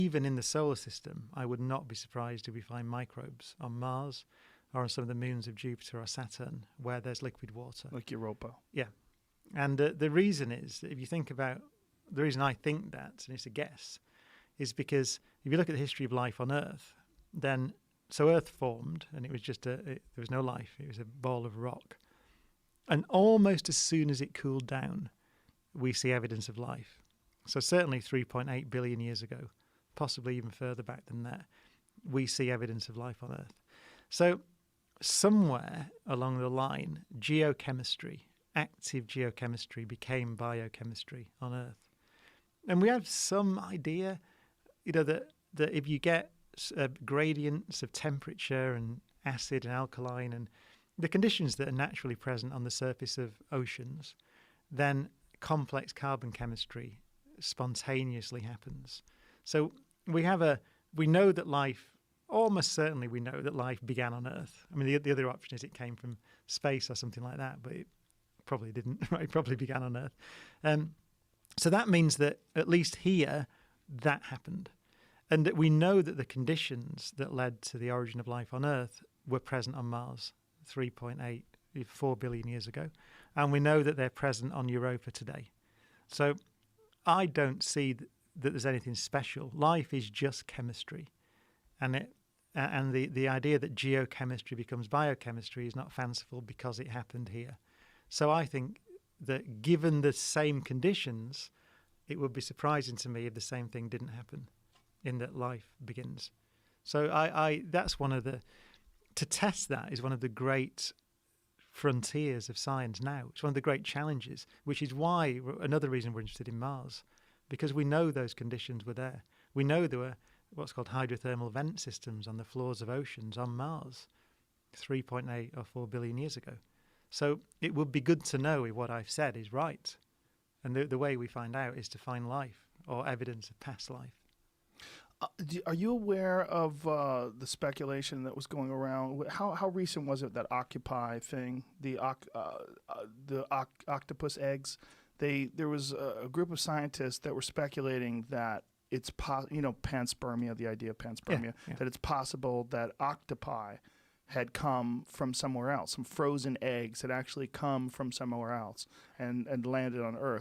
Even in the solar system, I would not be surprised if we find microbes on Mars or on some of the moons of Jupiter or Saturn where there's liquid water. Like Europa. Yeah. And the reason is, if you think about, the reason I think that, and it's a guess, is because if you look at the history of life on Earth, then, so Earth formed and it was just there was no life. It was a ball of rock. And almost as soon as it cooled down, we see evidence of life. So certainly 3.8 billion years ago, possibly even further back than that, we see evidence of life on Earth. So somewhere along the line, geochemistry, active geochemistry became biochemistry on Earth. And we have some idea, that if you get gradients of temperature and acid and alkaline and the conditions that are naturally present on the surface of oceans, then complex carbon chemistry spontaneously happens. So we know that life, almost certainly we know that life began on Earth. I mean, the other option is it came from space or something like that, but it probably didn't, right? It probably began on Earth. So that means that at least here, that happened. And that we know that the conditions that led to the origin of life on Earth were present on Mars 4 billion years ago. And we know that they're present on Europa today. So I don't see that there's anything special. Life is just chemistry. And the idea that geochemistry becomes biochemistry is not fanciful because it happened here. So I think that given the same conditions, it would be surprising to me if the same thing didn't happen, in that life begins. So that's to test that is one of the great frontiers of science now. It's one of the great challenges, which is why another reason we're interested in Mars, because we know those conditions were there. We know there were what's called hydrothermal vent systems on the floors of oceans on Mars 3.8 or 4 billion years ago. So it would be good to know if what I've said is right. And the way we find out is to find life or evidence of past life. Are you aware of the speculation that was going around? How recent was it, that Occupy thing, the octopus eggs? There was a group of scientists that were speculating that it's panspermia, the idea of panspermia, that it's possible that octopi had come from somewhere else. Some frozen eggs had actually come from somewhere else and landed on Earth.